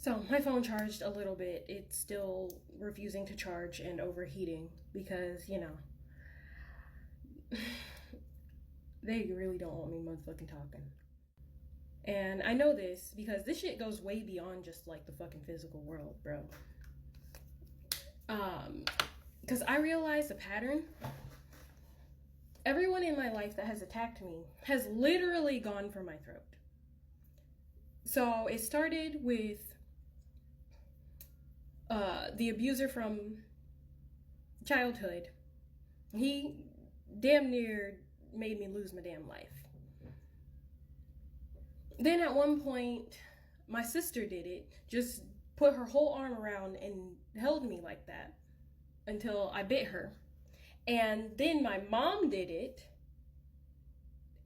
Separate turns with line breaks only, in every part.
So my phone charged a little bit. It's still refusing to charge and overheating because, they really don't want me motherfucking talking. And I know this because this shit goes way beyond just like the fucking physical world, bro. Because I realized a pattern. Everyone in my life that has attacked me has literally gone for my throat. So it started with the abuser from childhood. He damn near made me lose my damn life. Then at one point, my sister did it, just put her whole arm around and held me like that until I bit her. And then my mom did it.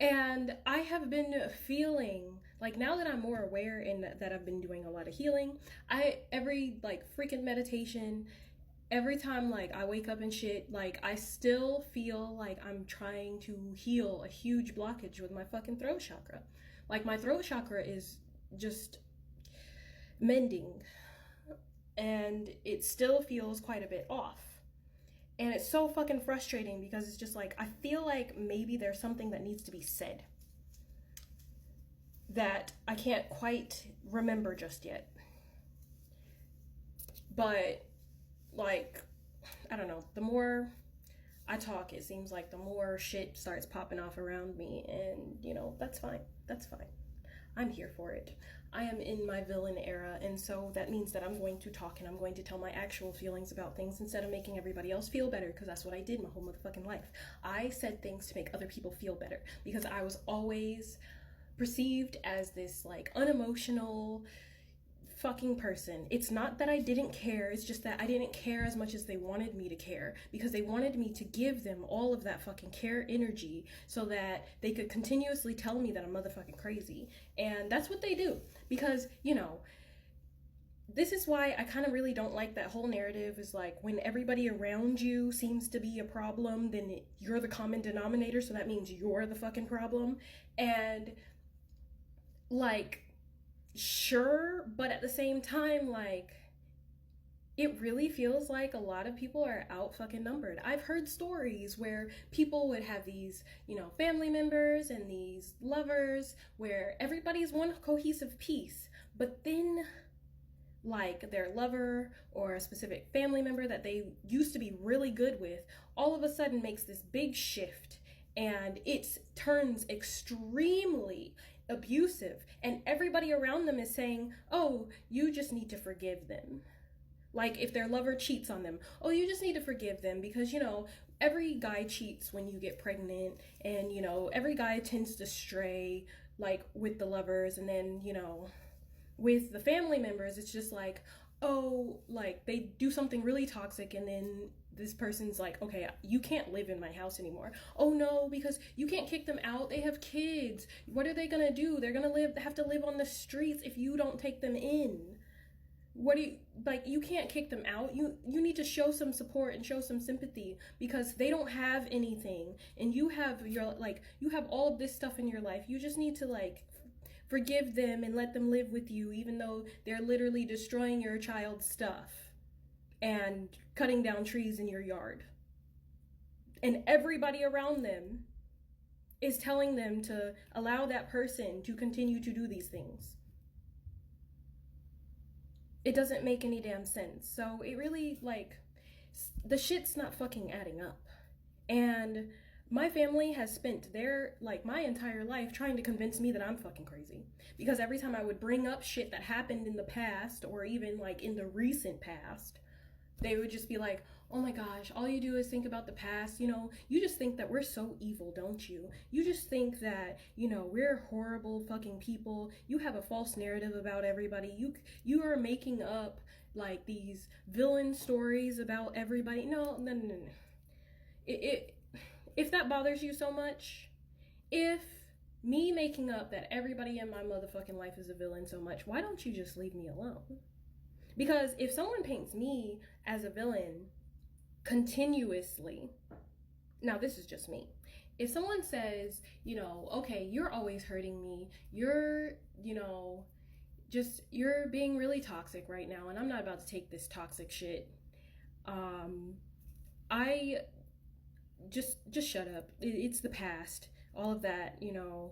And I have been feeling like, now that I'm more aware and that I've been doing a lot of healing, every like freaking meditation, every time like I wake up and shit, like I still feel like I'm trying to heal a huge blockage with my fucking throat chakra. Like my throat chakra is just mending and it still feels quite a bit off. And it's so fucking frustrating because it's just like, I feel like maybe there's something that needs to be said that I can't quite remember just yet. But like, I don't know, the more I talk, it seems like the more shit starts popping off around me. And, that's fine. That's fine. I'm here for it. I am in my villain era, and so that means that I'm going to talk and I'm going to tell my actual feelings about things instead of making everybody else feel better, because that's what I did my whole motherfucking life. I said things to make other people feel better because I was always perceived as this like unemotional fucking person. It's not that I didn't care, it's just that I didn't care as much as they wanted me to care, because they wanted me to give them all of that fucking care energy so that they could continuously tell me that I'm motherfucking crazy. And that's what they do, because this is why I kind of really don't like that whole narrative is like, when everybody around you seems to be a problem, then you're the common denominator, so that means you're the fucking problem. And like, sure, but at the same time, like, it really feels like a lot of people are out fucking numbered. I've heard stories where people would have these, family members and these lovers where everybody's one cohesive piece, but then like their lover or a specific family member that they used to be really good with all of a sudden makes this big shift and it turns extremely abusive, and everybody around them is saying, oh, you just need to forgive them. Like if their lover cheats on them, oh, you just need to forgive them because, every guy cheats when you get pregnant, and, every guy tends to stray like with the lovers, and then, with the family members, it's just like, oh, like they do something really toxic, and then this person's like, okay, you can't live in my house anymore. Oh no, because you can't kick them out. They have kids. What are they gonna do? They're gonna have to live on the streets if you don't take them in. What do you, like, you can't kick them out. You need to show some support and show some sympathy because they don't have anything, and you have you have all of this stuff in your life. You just need to like forgive them and let them live with you, even though they're literally destroying your child's stuff and cutting down trees in your yard. And everybody around them is telling them to allow that person to continue to do these things. It doesn't make any damn sense. So it really, like, the shit's not fucking adding up. And my family has spent my entire life trying to convince me that I'm fucking crazy. Because every time I would bring up shit that happened in the past, or even like in the recent past, they would just be like, oh my gosh, all you do is think about the past. You just think that we're so evil, don't you? You just think that, we're horrible fucking people. You have a false narrative about everybody. You are making up like these villain stories about everybody. No. If that bothers you so much, if me making up that everybody in my motherfucking life is a villain so much, why don't you just leave me alone? Because if someone paints me as a villain continuously, now this is just me. If someone says, okay, you're always hurting me, you're, just you're being really toxic right now, and I'm not about to take this toxic shit. I just shut up. It's the past. All of that, you know.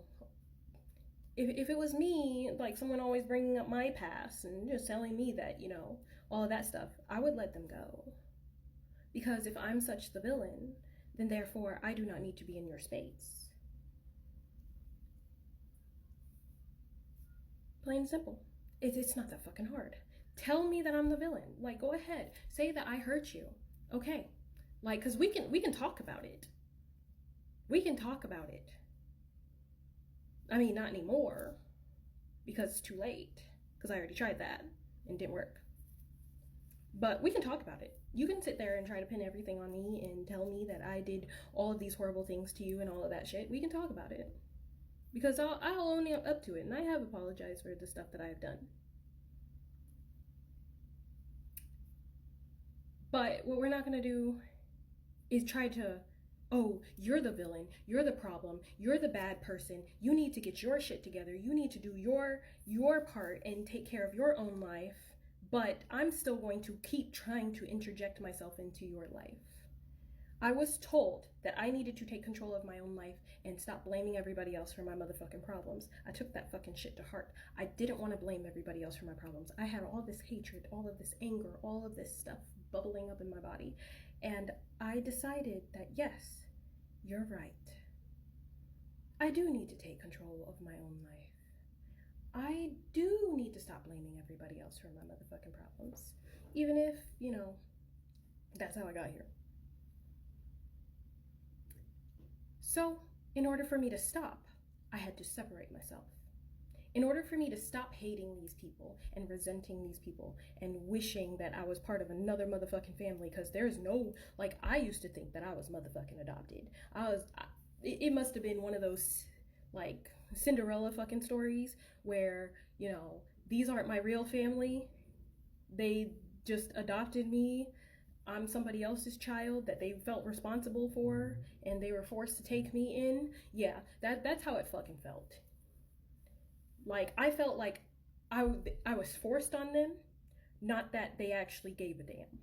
If it was me, like someone always bringing up my past and just telling me that, you know, all of that stuff, I would let them go. Because if I'm such the villain, then therefore I do not need to be in your space. Plain and simple. It's not that fucking hard. Tell me that I'm the villain. Like, go ahead. Say that I hurt you. Okay. Like, because we can talk about it. We can talk about it. I mean, not anymore, because it's too late, because I already tried that and it didn't work. But we can talk about it. You can sit there and try to pin everything on me and tell me that I did all of these horrible things to you and all of that shit. We can talk about it, because I'll own up to it, and I have apologized for the stuff that I have done. But what we're not going to do is try to, oh, you're the villain, you're the problem, you're the bad person, you need to get your shit together, you need to do your part and take care of your own life, but I'm still going to keep trying to interject myself into your life. I was told that I needed to take control of my own life and stop blaming everybody else for my motherfucking problems. I took that fucking shit to heart. I didn't want to blame everybody else for my problems. I had all this hatred, all of this anger, all of this stuff bubbling up in my body. And I decided that yes, you're right. I do need to take control of my own life. I do need to stop blaming everybody else for my motherfucking problems. Even if, you know, that's how I got here. So, in order for me to stop, I had to separate myself. In order for me to stop hating these people and resenting these people and wishing that I was part of another motherfucking family, because there's no, like, I used to think that I was motherfucking adopted. It must have been one of those, like, Cinderella fucking stories where, you know, these aren't my real family. They just adopted me. I'm somebody else's child that they felt responsible for, and they were forced to take me in. Yeah, that's how it fucking felt. Like, I felt like I was forced on them, not that they actually gave a damn.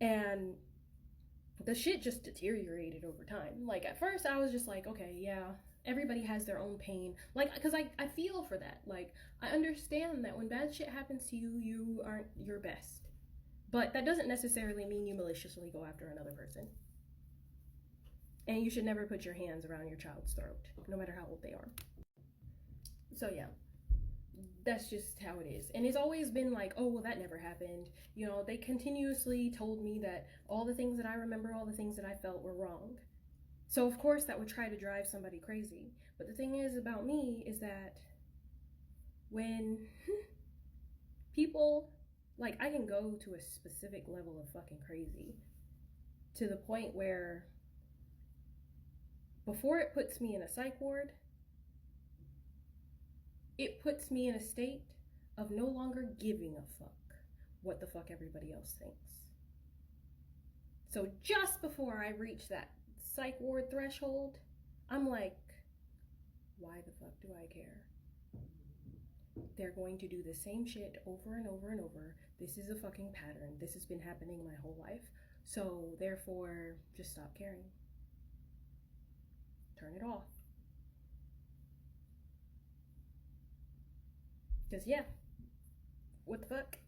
And the shit just deteriorated over time. Like, at first I was just like, okay, yeah, everybody has their own pain. Like, because I feel for that. Like, I understand that when bad shit happens to you, you aren't your best. But that doesn't necessarily mean you maliciously go after another person. And you should never put your hands around your child's throat, no matter how old they are. So yeah, that's just how it is. And it's always been like, oh, well, that never happened. You know, they continuously told me that all the things that I remember, all the things that I felt were wrong. So of course that would try to drive somebody crazy. But the thing is about me is that when people, like, I can go to a specific level of fucking crazy to the point where before it puts me in a psych ward, it puts me in a state of no longer giving a fuck what the fuck everybody else thinks. So just before I reach that psych ward threshold, I'm like, why the fuck do I care? They're going to do the same shit over and over and over. This is a fucking pattern. This has been happening my whole life. So therefore, just stop caring. Turn it off. Because yeah, what the fuck?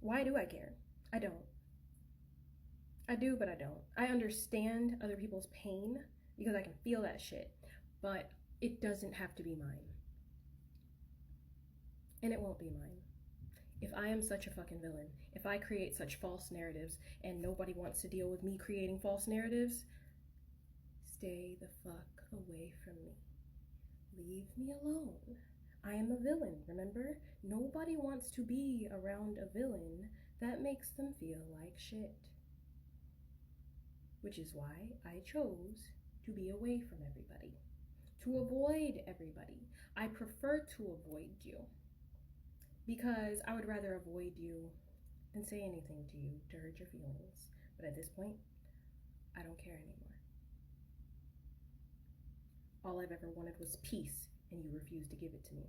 Why do I care? I don't. I do, but I don't. I understand other people's pain because I can feel that shit, but it doesn't have to be mine. And it won't be mine. If I am such a fucking villain, if I create such false narratives and nobody wants to deal with me creating false narratives, stay the fuck away from me. Leave me alone. I am a villain, remember? Nobody wants to be around a villain that makes them feel like shit. Which is why I chose to be away from everybody. To avoid everybody. I prefer to avoid you. Because I would rather avoid you than say anything to you to hurt your feelings. But at this point, I don't care anymore. All I've ever wanted was peace and you refuse to give it to me.